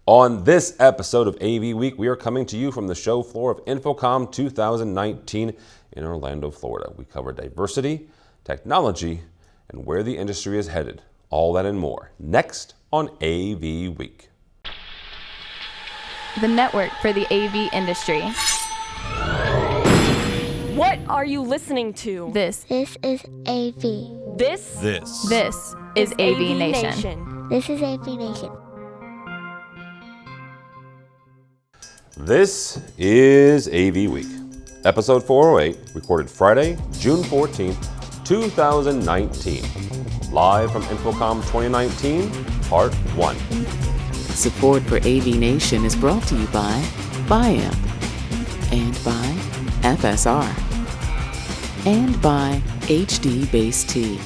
On this episode of AV Week, we are coming to you from the show floor of InfoComm 2019 in Orlando, Florida. We cover diversity, technology, and where the industry is headed. All that and more. Next on AV Week. The network for the AV industry. What are you listening to? This is AV. This is AVNation. This is AVNation. This is AV Week, episode 408, recorded Friday, June 14th, 2019. Live from InfoComm 2019, Part 1. Support for AVNation is brought to you by BIAMP, and by FSR, and by HD Base T.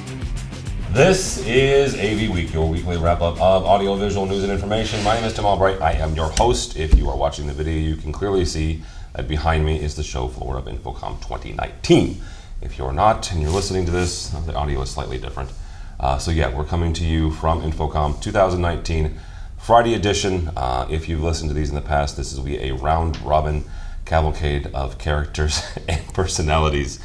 This is AV Week, your weekly wrap-up of audio-visual news and information. My name is Tim Albright. I am your host. If you are watching the video, you can clearly see that behind me is the show floor of InfoComm 2019. If you're not and you're listening to this, the audio is slightly different. We're coming to you from InfoComm 2019, Friday edition. If you've listened to these in the past, this will be a round-robin cavalcade of characters and personalities.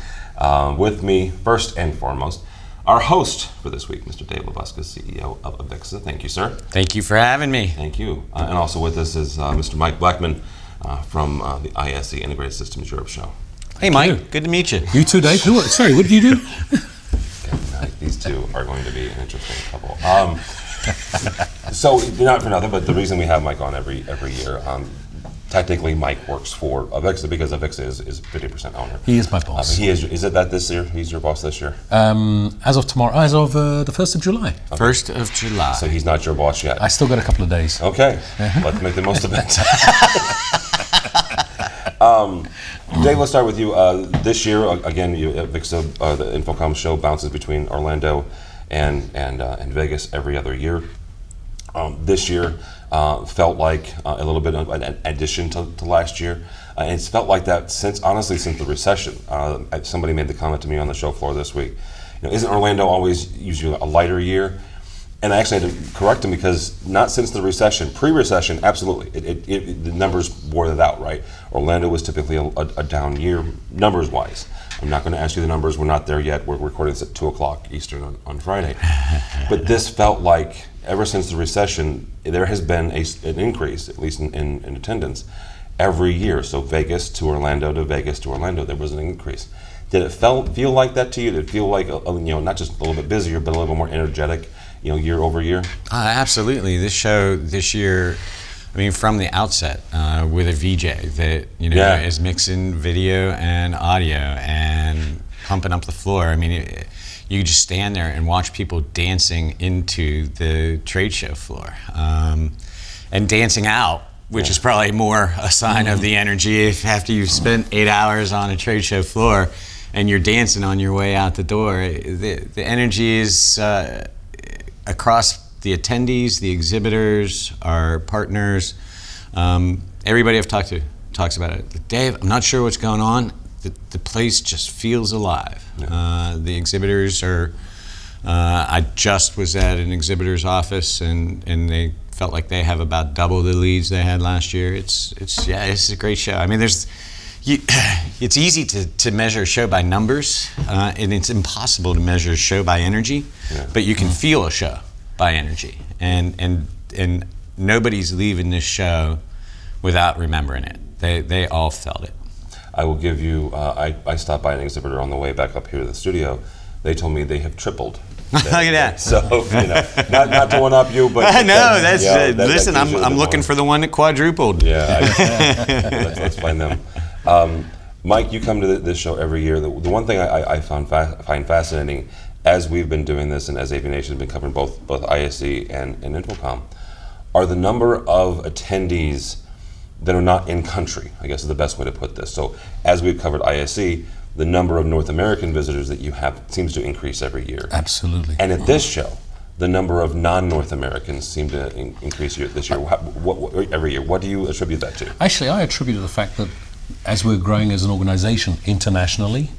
With me, first and foremost, our host for this week, Mr. Dave Labuska, CEO of AVIXA. Thank you, sir. Thank you for having me. Thank you. And also with us is Mr. Mike Blackman from the ISE Integrated Systems Europe show. Hey, Mike. Good to meet you. You too, Dave. Sorry, what did you do? These two are going to be an interesting couple. So, not for nothing, but the reason we have Mike on every year, technically Mike works for AVIXA because AVIXA is 50% owner. He is my boss. Is it that this year? He's your boss this year? As of tomorrow, as of the 1st of July. Okay. 1st of July. So he's not your boss yet? I still got a couple of days. Okay, let's make the most of it. Dave, let's start with you. This year, again, AVIXA, the InfoComm show bounces between Orlando and Vegas every other year. This year felt like a little bit of an addition to last year. And it's felt like that since the recession. Somebody made the comment to me on the show floor this week. Isn't Orlando always usually a lighter year? And I actually had to correct him because not since the recession. Pre-recession, absolutely. The numbers bore that out, right? Orlando was typically a down year, numbers-wise. I'm not going to ask you the numbers. We're not there yet. We're recording this at 2 o'clock Eastern on Friday. But this felt like, ever since the recession, there has been an increase, at least in attendance, every year. So Vegas to Orlando to Vegas to Orlando, there was an increase. Did it feel like that to you? Did it feel like, not just a little bit busier, but a little bit more energetic, year over year? Absolutely. This show this year, from the outset, with a VJ that is mixing video and audio and pumping up the floor. You just stand there and watch people dancing into the trade show floor, and dancing out, which is probably more a sign of the energy. If after you've spent 8 hours on a trade show floor and you're dancing on your way out the door, the energy is across the attendees, the exhibitors, our partners, everybody I've talked to talks about it. Dave, I'm not sure what's going on. The place just feels alive. Yeah. The exhibitors are, I just was at an exhibitor's office and they felt like they have about double the leads they had last year. It's a great show. It's easy to measure a show by numbers, and it's impossible to measure a show by energy, but you can feel a show by energy. And nobody's leaving this show without remembering it. They all felt it. I will give you, I stopped by an exhibitor on the way back up here to the studio. They told me they have tripled. Look at that. So, not to one up you, but. No, listen, I'm looking for the one that quadrupled. Yeah, let's find them. Mike, you come to this show every year. The one thing I find fascinating, as we've been doing this and as AVNation has been covering both ISE and InfoComm, are the number of attendees that are not in country, I guess is the best way to put this. So as we've covered ISE, the number of North American visitors that you have seems to increase every year. Absolutely. And at this show, the number of non-North Americans seem to increase this year, every year. What do you attribute that to? Actually, I attribute it to the fact that as we're growing as an organization internationally,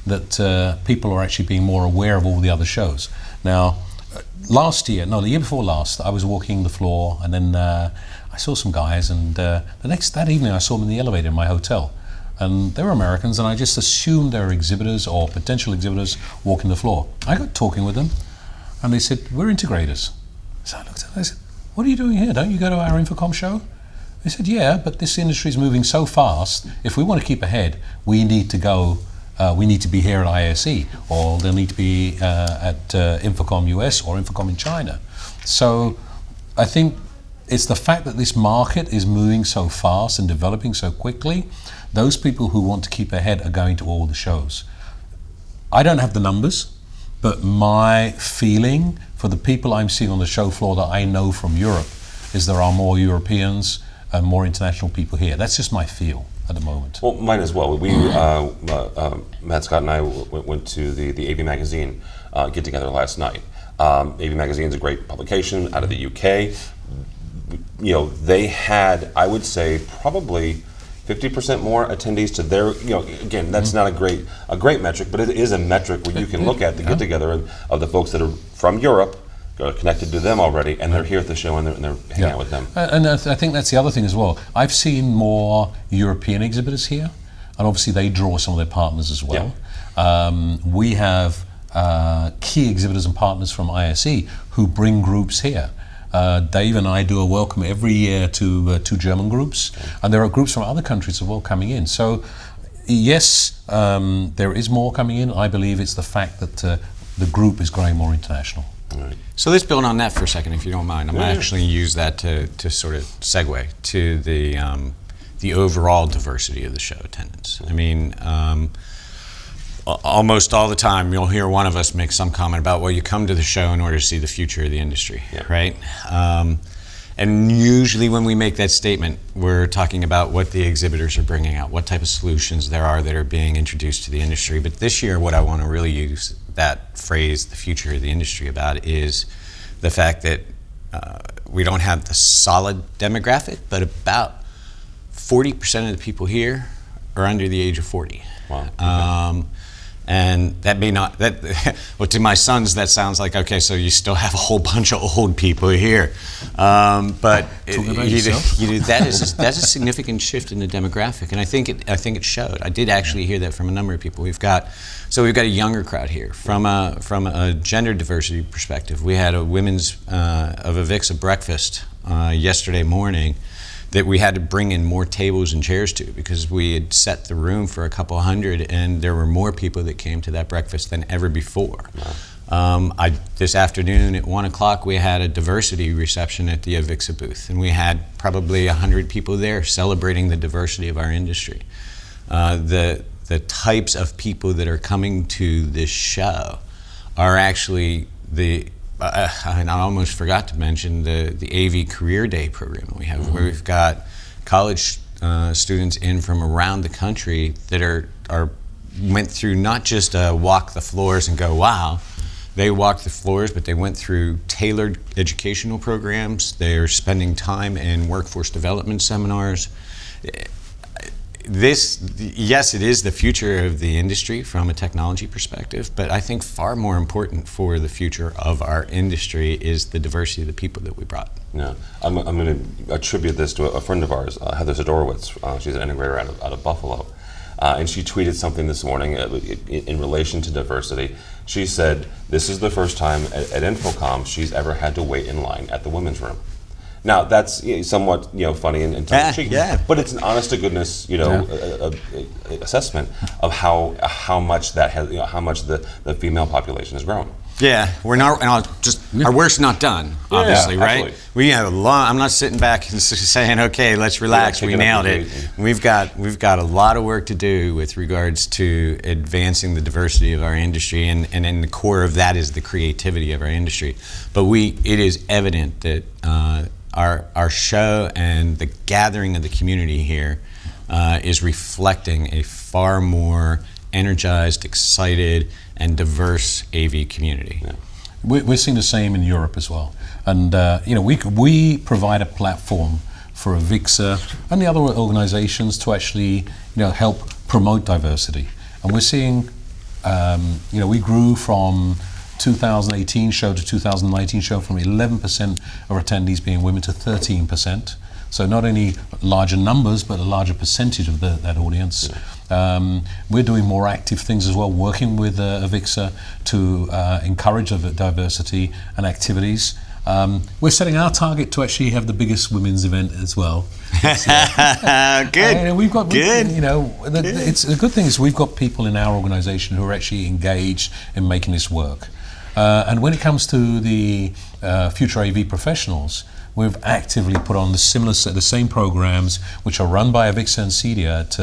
that people are actually being more aware of all the other shows. Now, the year before last, I was walking the floor, and then I saw some guys, and that evening I saw them in the elevator in my hotel. And they were Americans, and I just assumed they were exhibitors or potential exhibitors walking the floor. I got talking with them, and they said, "We're integrators." So I looked at them, I said, "What are you doing here? Don't you go to our InfoComm show?" They said, "Yeah, but this industry is moving so fast. If we want to keep ahead, we need to go. We need to be here at ISE, or they'll need to be at InfoComm US or InfoComm in China." So I think it's the fact that this market is moving so fast and developing so quickly. Those people who want to keep ahead are going to all the shows. I don't have the numbers, but my feeling for the people I'm seeing on the show floor that I know from Europe is there are more Europeans and more international people here. That's just my feel at the moment. Well, mine as well. We, Matt Scott and I went to the AV Magazine get together last night. AV Magazine is a great publication out of the UK. You know, they had, I would say, probably 50% more attendees to their, you know, again, that's not a great metric, but it is a metric where you can look at the get together of the folks that are from Europe, connected to them already, and they're here at the show and they're hanging out with them. And I think that's the other thing as well. I've seen more European exhibitors here, and obviously they draw some of their partners as well. Yeah. We have key exhibitors and partners from ISE who bring groups here. Dave and I do a welcome every year to 2 German groups, and there are groups from other countries as well coming in. So yes, there is more coming in. I believe it's the fact that the group is growing more international. Right. So let's build on that for a second, if you don't mind. I'm going to actually use that to sort of segue to the overall diversity of the show attendance. I mean, almost all the time you'll hear one of us make some comment about, well, you come to the show in order to see the future of the industry, right? And usually when we make that statement, we're talking about what the exhibitors are bringing out, what type of solutions there are that are being introduced to the industry. But this year, what I want to really use that phrase, the future of the industry, about is the fact that we don't have the solid demographic, but about 40% of the people here are under the age of 40. Wow. And that may not, well, to my sons, that sounds like, okay, so you still have a whole bunch of old people here. But that's a significant shift in the demographic, and I think it showed. I did actually hear that from a number of people. We've got a younger crowd here. From a gender diversity perspective, we had a women's of AVWeek breakfast yesterday morning that we had to bring in more tables and chairs to, because we had set the room for a couple hundred, and there were more people that came to that breakfast than ever before. Wow. This afternoon at 1 o'clock, we had a diversity reception at the AVWeek booth, and we had probably 100 people there celebrating the diversity of our industry. The types of people that are coming to this show are actually and I almost forgot to mention the AV Career Day program that we have, where we've got college students in from around the country that went through not just walk the floors and go, wow. They walked the floors, but they went through tailored educational programs. They're spending time in workforce development seminars. Yes, it is the future of the industry from a technology perspective, but I think far more important for the future of our industry is the diversity of the people that we brought. Yeah, I'm going to attribute this to a friend of ours, Heather Zadorowicz. She's an integrator out of Buffalo, and she tweeted something this morning in relation to diversity. She said, this is the first time at InfoComm she's ever had to wait in line at the women's room. Now that's somewhat funny and tongue-in-cheek, but it's an honest to goodness assessment of how much that has how much the female population has grown. Yeah, we're not, and our work's not done, obviously, right? Absolutely. We have a lot. I'm not sitting back and saying, okay, let's relax. We nailed it. We've got a lot of work to do with regards to advancing the diversity of our industry, and in the core of that is the creativity of our industry. But it is evident that our show and the gathering of the community here is reflecting a far more energized, excited, and diverse AV community. Yeah. We're seeing the same in Europe as well. And we provide a platform for AVWeek and the other organizations to actually help promote diversity. And we're seeing, we grew from 2018 show to 2019 show from 11% of attendees being women to 13%. So not only larger numbers, but a larger percentage of that audience. We're doing more active things as well, working with AVIXA to encourage diversity and activities. We're setting our target to actually have the biggest women's event as well. Good. We've got Good. It's the good thing is we've got people in our organisation who are actually engaged in making this work. And when it comes to the future AV professionals, we've actively put on the same programs which are run by AVIXA and CEDIA at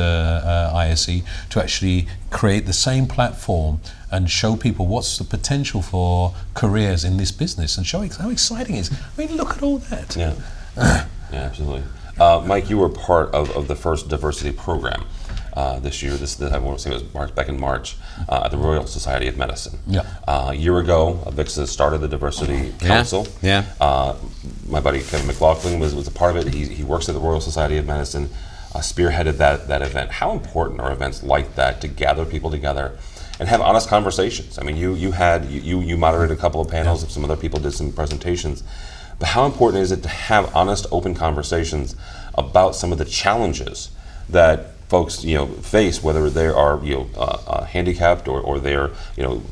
ISE to actually create the same platform and show people what's the potential for careers in this business and show how exciting it is. I mean, look at all that. Yeah, yeah, absolutely. Mike, you were part of the first diversity program this year. I want to say it was back in March at the Royal Society of Medicine. Yeah. A year ago, AVIXA started the Diversity Council. Yeah. My buddy Kevin McLaughlin was a part of it. He works at the Royal Society of Medicine, spearheaded that event. How important are events like that to gather people together and have honest conversations? I mean, you moderated a couple of panels. Some other people did some presentations. But how important is it to have honest, open conversations about some of the challenges that folks face, whether they are handicapped or they're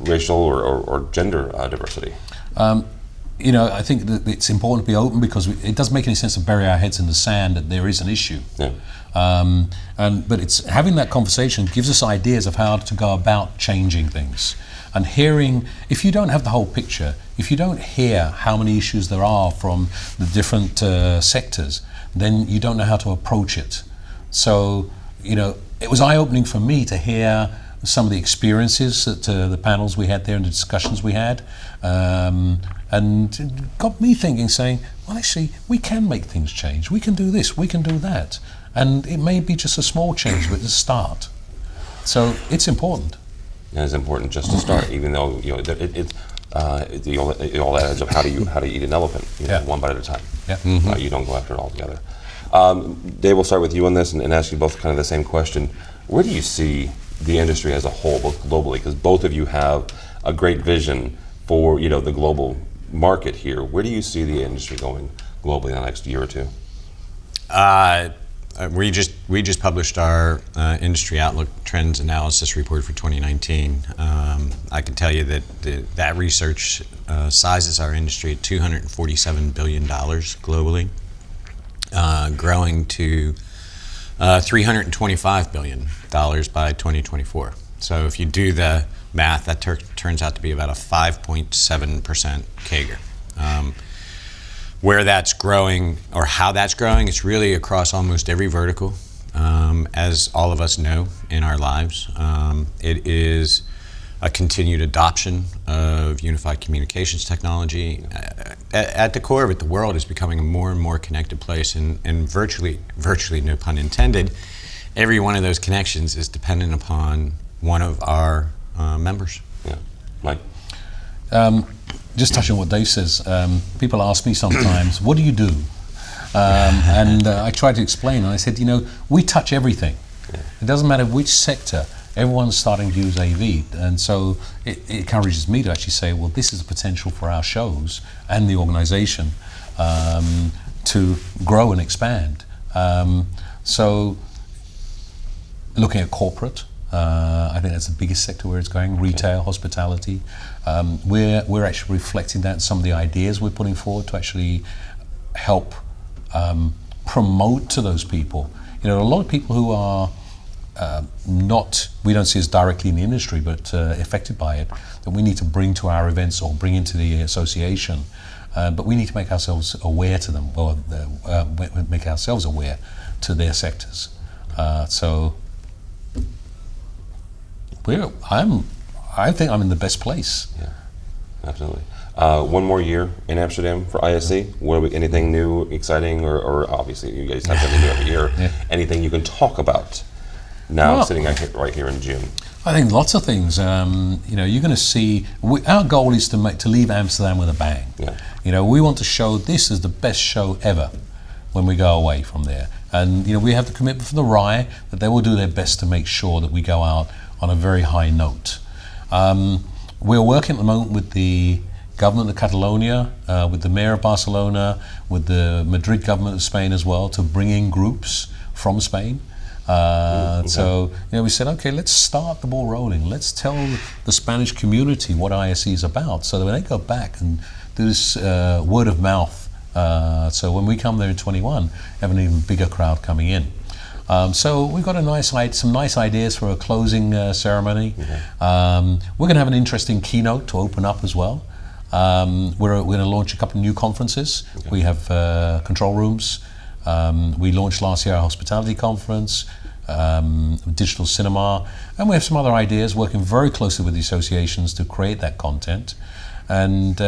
racial or gender diversity? I think that it's important to be open because it doesn't make any sense to bury our heads in the sand that there is an issue. Yeah. But it's having that conversation gives us ideas of how to go about changing things. And hearing, if you don't have the whole picture, if you don't hear how many issues there are from the different sectors, then you don't know how to approach it. So, it was eye-opening for me to hear some of the experiences at the panels we had there and the discussions we had. And it got me thinking, saying, well, actually, we can make things change. We can do this, we can do that. And it may be just a small change, but it's a start. So it's important. And it's important just to start, even though it all adds up. How do you eat an elephant? One bite at a time. Yeah. Mm-hmm. You don't go after it all together. Dave, we'll start with you on this and ask you both kind of the same question. Where do you see the industry as a whole, both globally? Because both of you have a great vision for the global market here. Where do you see the industry going globally in the next year or two? We just published our industry outlook trends analysis report for 2019. I can tell you that research sizes our industry at $247 billion globally, growing to $325 billion by 2024. So if you do the math, that turns out to be about a 5.7% CAGR. Where that's growing or how that's growing, it's really across almost every vertical, as all of us know in our lives. It is a continued adoption of unified communications technology. At the core of it, the world is becoming a more and more connected place, and virtually, no pun intended, every one of those connections is dependent upon one of our members. Yeah, Mike? Just touching on what Dave says, people ask me sometimes, what do you do? And I try to explain, and I said, we touch everything. Yeah. It doesn't matter which sector, everyone's starting to use AV. And so it encourages me to actually say, well, this is the potential for our shows and the organization to grow and expand. So looking at corporate, I think that's the biggest sector where it's going, retail, hospitality. We're actually reflecting that in some of the ideas we're putting forward to actually help promote to those people. A lot of people who are we don't see as directly in the industry, but affected by it, that we need to bring to our events or bring into the association. But we need to make ourselves aware to them, or make ourselves aware to their sectors. So I think I'm in the best place. Yeah, absolutely. One more year in Amsterdam for ISE. Anything new, exciting, or obviously you guys have something new every year. Yeah. Anything you can talk about now, sitting right here in June? I think lots of things. You're going to see. Our goal is to leave Amsterdam with a bang. Yeah. We want to show this is the best show ever when we go away from there. And we have the commitment from the RAI that they will do their best to make sure that we go out on a very high note. We're working at the moment with the government of Catalonia, with the mayor of Barcelona, with the Madrid government of Spain as well, to bring in groups from Spain. So we said, okay, let's start the ball rolling. Let's tell the Spanish community what ISE is about, so that when they go back and do this word of mouth, so when we come there in 21, have an even bigger crowd coming in. So we've got some nice ideas for a closing ceremony. We're going to have an interesting keynote to open up as well. We're going to launch a couple of new conferences. We have control rooms. We launched last year our hospitality conference, digital cinema, and we have some other ideas, working very closely with the associations to create that content. And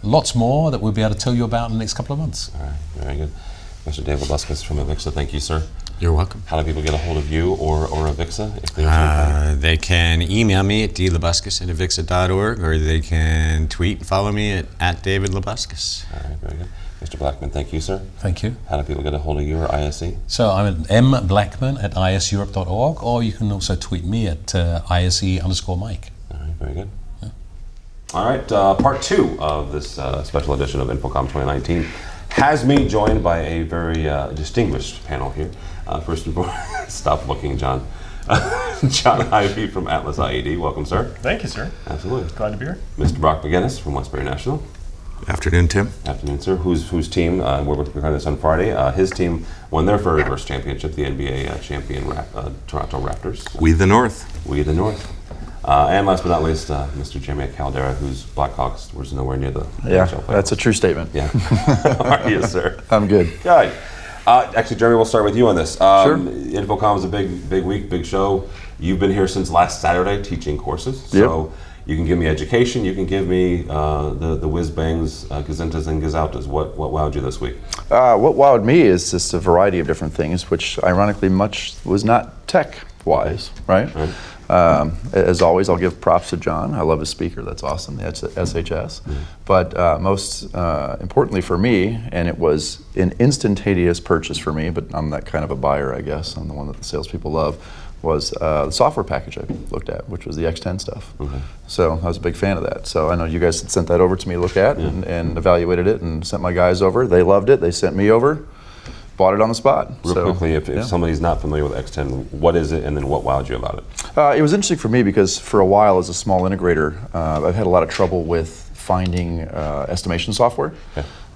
lots more that we'll be able to tell you about in the next couple of months. All right, very good. Mr. Dave Labuscus from AVIXA, thank you, sir. You're welcome. How do people get a hold of you or AVIXA if they're They can email me at dlabuscus@avixa.org, or they can tweet and follow me at David Labuscus. All right, very good. Mr. Blackman, thank you, sir. Thank you. How do people get a hold of you or ISE? So I'm at mblackman@iseurope.org, or you can also tweet me at ISE_Mike. All right, very good. Yeah. All right, part 2 of this special edition of InfoComm 2019 has me joined by a very distinguished panel here. First and foremost, stop looking, John. John Ivey from Atlas IED. Welcome, sir. Thank you, sir. Absolutely. Glad to be here. Mr. Brock McGinnis from Westbury National. Afternoon, Tim. Afternoon, sir. Whose team, we're recording this on Friday, his team won their very first championship, the NBA champion Toronto Raptors. We the North. We the North. And last but not least, Mr. Jimmy Caldera, whose Blackhawks was nowhere near the NHL playoffs. That's a true statement. Yeah. How are you, sir? I'm good. Good. Actually, Jeremy, we'll start with you on this. Sure. InfoComm is a big week, big show. You've been here since last Saturday teaching courses. So you can give me education, you can give me the whiz-bangs, gazintas and gazautas. What wowed you this week? What wowed me is just a variety of different things, which ironically much was not tech-wise, right? As always, I'll give props to John. I love his speaker. That's awesome, the SHS. But most importantly for me, and it was an instantaneous purchase for me, but I'm that kind of a buyer, I guess. I'm the one that the salespeople love, was the software package I looked at, which was the X10 stuff. So I was a big fan of that. So I know you guys had sent that over to me to look at and evaluated it and sent my guys over. They loved it. They sent me over. Bought it on the spot. Real quickly, if somebody's not familiar with X10, what is it, and then what wowed you about it? It was interesting for me because for a while as a small integrator, I've had a lot of trouble with finding estimation software.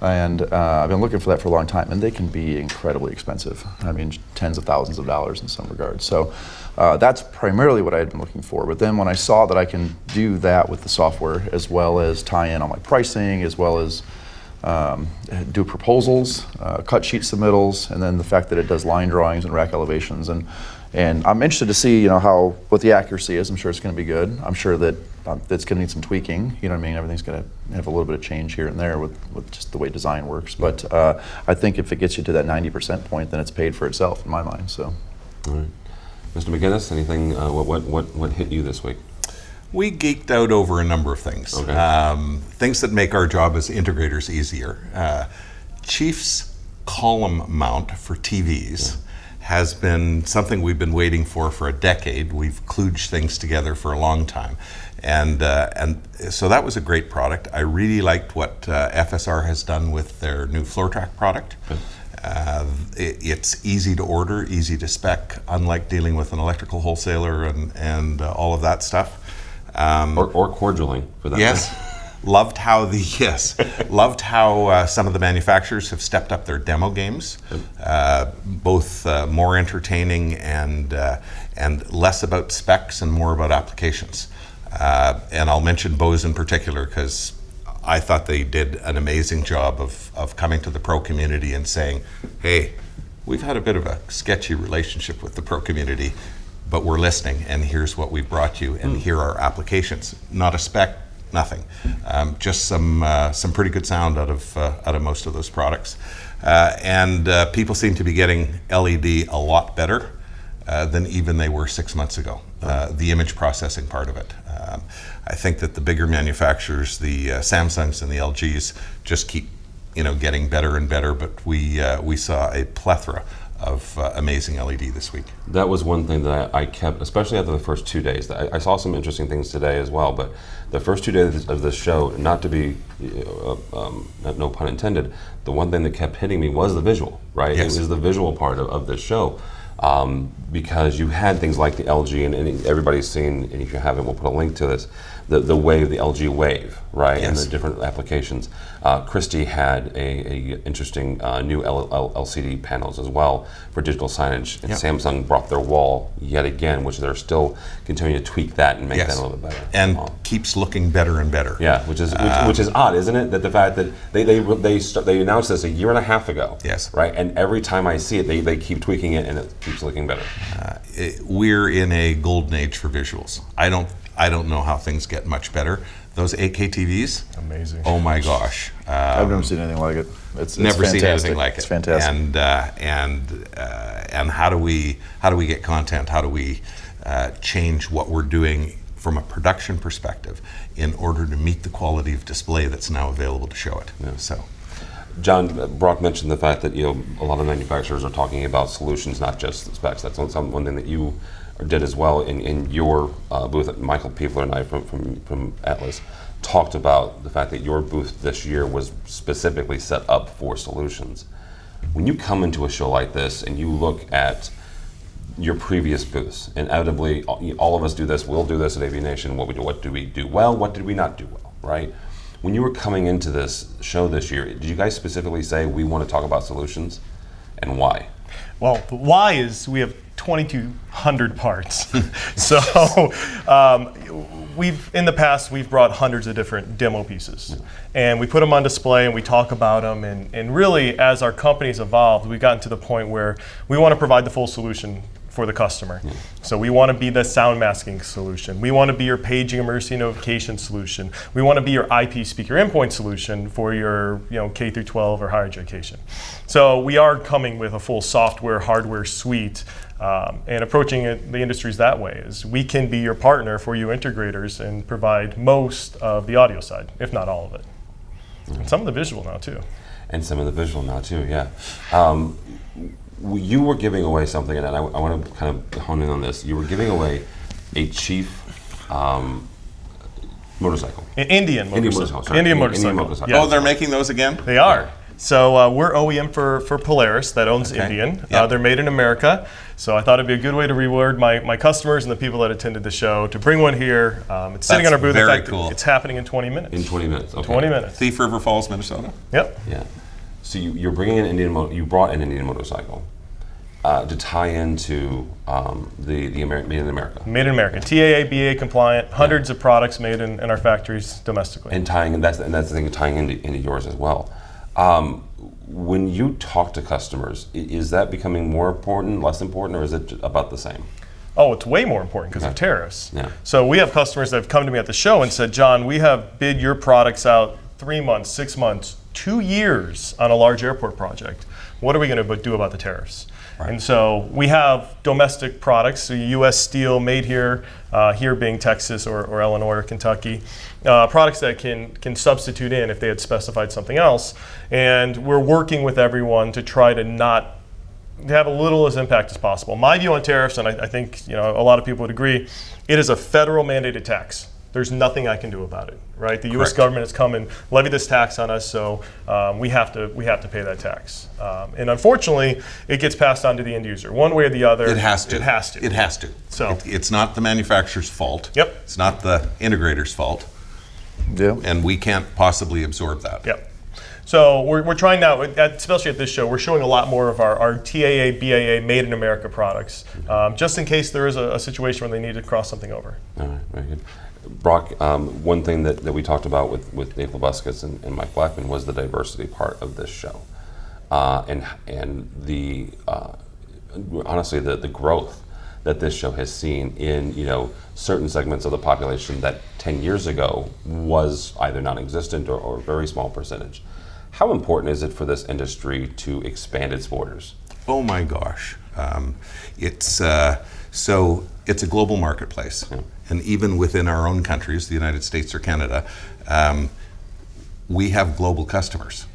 And I've been looking for that for a long time, and they can be incredibly expensive. I mean, tens of thousands of dollars in some regards. So that's primarily what I had been looking for. But then when I saw that I can do that with the software, as well as tie in on my pricing, as well as do proposals, cut sheet submittals, and then the fact that it does line drawings and rack elevations, and I'm interested to see what the accuracy is. I'm sure it's going to be good. I'm sure that it's going to need some tweaking. You know what I mean? Everything's going to have a little bit of change here and there with just the way design works. But I think if it gets you to that 90% point, then it's paid for itself in my mind. So, all right, Mr. McGinnis, anything? What hit you this week? We geeked out over a number of things. Things that make our job as integrators easier. Chief's column mount for TVs has been something we've been waiting for a decade. We've kludged things together for a long time. And so that was a great product. I really liked what FSR has done with their new FloorTrack product. It's easy to order, easy to spec, unlike dealing with an electrical wholesaler and all of that stuff. Or cordialing for that. Yes, loved how some of the manufacturers have stepped up their demo games, both more entertaining and less about specs and more about applications. And I'll mention Bose in particular because I thought they did an amazing job of coming to the pro community and saying, hey, we've had a bit of a sketchy relationship with the pro community, but we're listening, and here's what we brought you, and here are applications. Not a spec, nothing. Just some pretty good sound out of most of those products. And people seem to be getting LED a lot better than even they were 6 months ago. The image processing part of it. I think that the bigger manufacturers, the Samsungs and the LGs, just keep getting better and better. But we saw a plethora amazing LED this week. That was one thing that I kept, especially after the first 2 days. I saw some interesting things today as well, but the first 2 days of this show, not to be, no pun intended, the one thing that kept hitting me was the visual, right? Yes. It was the visual part of this show. Because you had things like the LG, and everybody's seen, and if you haven't, we'll put a link to this, the Wave, the LG Wave, right, and Yes. the different applications. Christie had a interesting new LCD panels as well for digital signage, and Yep. Samsung brought their wall yet again, which they're still continuing to tweak that and make Yes. that a little bit better. And keeps looking better and better. Yeah, which is odd, isn't it? That the fact that they announced this a year and a half ago. Yes. Right, and every time I see it, they keep tweaking it, and it keeps looking better. We're in a golden age for visuals. I don't know how things get much better. Those 8K TVs, Amazing. oh my gosh. I've never seen anything like it. It's Never seen fantastic. anything like it. It's fantastic. And how do we get content? How do we change what we're doing from a production perspective in order to meet the quality of display that's now available to show it? So, John, Brock mentioned the fact that a lot of manufacturers are talking about solutions, not just the specs. That's one thing that you did as well in your booth. Michael Piefler and I from Atlas talked about the fact that your booth this year was specifically set up for solutions. When you come into a show like this and you look at your previous booths, inevitably all of us do this, we'll do this at AVNation, what do we do well, what did we not do well, right? When you were coming into this show this year, did you guys specifically say we want to talk about solutions, and why? Well, the why is we have 2,200 parts. So in the past, we've brought hundreds of different demo pieces. And we put them on display and we talk about them. And really, as our company's evolved, we've gotten to the point where we want to provide the full solution for the customer. So we want to be the sound masking solution. We want to be your paging emergency notification solution. We want to be your IP speaker endpoint solution for your K through 12 or higher education. So we are coming with a full software, hardware suite, and approaching the industries that way is we can be your partner for you integrators and provide most of the audio side, if not all of it. And some of the visual now too. Yeah. You were giving away something, and I want to kind of hone in on this. You were giving away a Chief motorcycle. Indian motorcycle. Oh, they're making those again? They are. So we're OEM for Polaris that owns Indian. Yep. They're made in America. So I thought it'd be a good way to reward my customers and the people that attended the show to bring one here. It's sitting on our booth. Very in fact, cool. It's happening in 20 minutes. In 20 minutes. Okay. 20 minutes. Thief River Falls, Minnesota? Yep. Yeah. So you're bringing an you brought an Indian motorcycle to tie into the Made in America. Made in America. TAA, BA compliant, hundreds of products made in our factories domestically. And that's the thing, tying into yours as well. When you talk to customers, is that becoming more important, less important, or is it about the same? Oh, it's way more important because of tariffs. Yeah. So we have customers that have come to me at the show and said, John, we have bid your products out 3 months, 6 months, 2 years on a large airport project. What are we going to do about the tariffs? Right. And so we have domestic products, so U.S. steel made here, here being Texas or Illinois or Kentucky, products that can substitute in if they had specified something else. And we're working with everyone to try to not have a little as impact as possible. My view on tariffs, and I think a lot of people would agree, it is a federal mandated tax. There's nothing I can do about it, right? The U.S. government has come and levied this tax on us, so we have to pay that tax. And unfortunately, it gets passed on to the end user, one way or the other. It has to. It has to. It has to. So it's not the manufacturerer's fault. Yep. It's not the integrator's fault. Yeah. And we can't possibly absorb that. Yep. So we're trying now, especially at this show, we're showing a lot more of our TAA, BAA, Made in America products, just in case there is a situation where they need to cross something over. All right, very good. Brock, one thing that we talked about with Dave Labuscus and Mike Blackman was the diversity part of this show, and the honestly the growth that this show has seen in certain segments of the population that 10 years ago was either non-existent or a very small percentage. How important is it for this industry to expand its borders? Oh my gosh, it's a global marketplace. Yeah. And even within our own countries, the United States or Canada, we have global customers.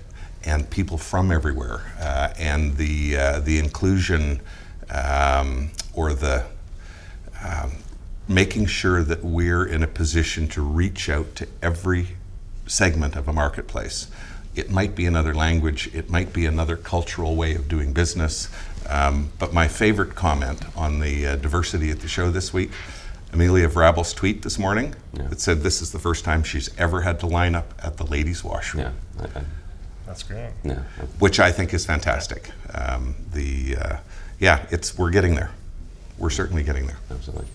and people from everywhere, and the inclusion or the making sure that we're in a position to reach out to every segment of a marketplace. It might be another language, it might be another cultural way of doing business, but my favorite comment on the diversity at the show this week, Amelia Vrabel's tweet this morning, that said this is the first time she's ever had to line up at the ladies' washroom. Yeah, That's great. yeah. Which I think is fantastic. We're getting there. We're certainly getting there. Absolutely.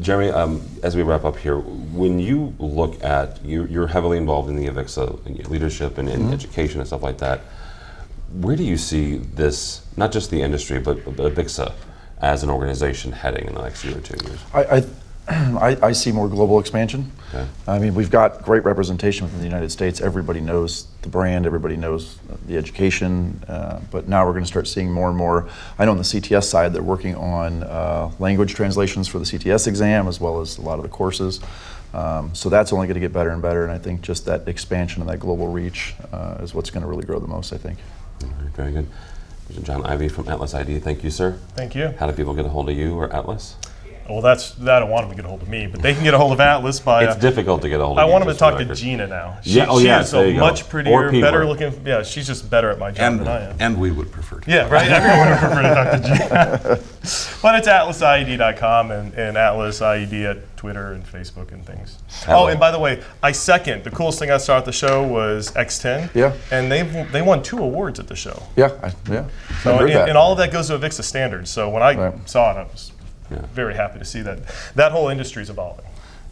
Jeremy, as we wrap up here, when you look at, you're heavily involved in the AVIXA leadership and in education and stuff like that, where do you see this, not just the industry, but AVIXA as an organization heading in the next year or 2 years? I see more global expansion. Okay. I mean, we've got great representation within the United States. Everybody knows the brand, everybody knows the education, but now we're going to start seeing more and more. I know on the CTS side, they're working on language translations for the CTS exam, as well as a lot of the courses. So that's only going to get better and better, and I think just that expansion and that global reach is what's going to really grow the most, I think. All right, very good. Mr. John Ivey from Atlas ID, thank you, sir. Thank you. How do people get a hold of you or Atlas? Well, I don't want them to get a hold of me, but they can get a hold of Atlas by. It's difficult to get a hold of I you. want them to just for talk the to record. Gina now. She is there a you go. Much prettier, Or Peter. better looking. Yeah, she's just better at my job than I am. And we would prefer to. Yeah, right. Everyone would prefer to talk to Gina. But it's atlasIED.com and Atlas IED at Twitter and Facebook and things. Oh, and by the way, I second. The coolest thing I saw at the show was X10. Yeah. And they won 2 awards at the show. Yeah, So, heard that. and all of that goes to AVIXA standards. So when I Right. saw it, I was very happy to see that that whole industry is evolving.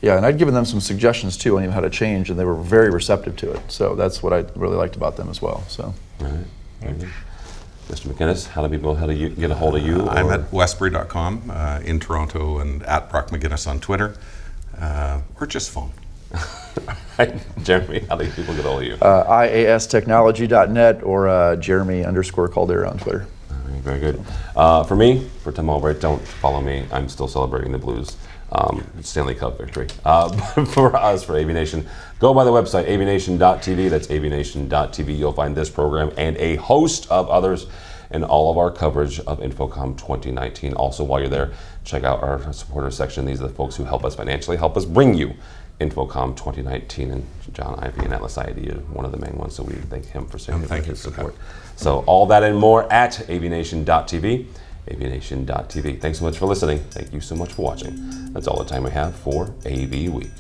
Yeah, and I'd given them some suggestions too on even how to change, and they were very receptive to it. So that's what I really liked about them as well. So. All right. Very good. Mr. McInnes, how do you get a hold of you? I'm at westbury.com in Toronto and at Brock McGinnis on Twitter, or just phone. Jeremy, how do people get a hold of you? iastechnology.net or Jeremy_Caldera on Twitter. All right, very good. For me, for Tim Albright, don't follow me. I'm still celebrating the Blues Stanley Cup victory. For us, for AVNation, go by the website, avnation.tv. That's avnation.tv. You'll find this program and a host of others and all of our coverage of InfoComm 2019. Also, while you're there, check out our supporter section. These are the folks who help us financially, help us bring you InfoComm 2019, and John Ivey and Atlas ID are one of the main ones, so we thank him for his support. So all that and more at avnation.tv, avnation.tv. Thanks so much for listening. Thank you so much for watching. That's all the time we have for AV Week.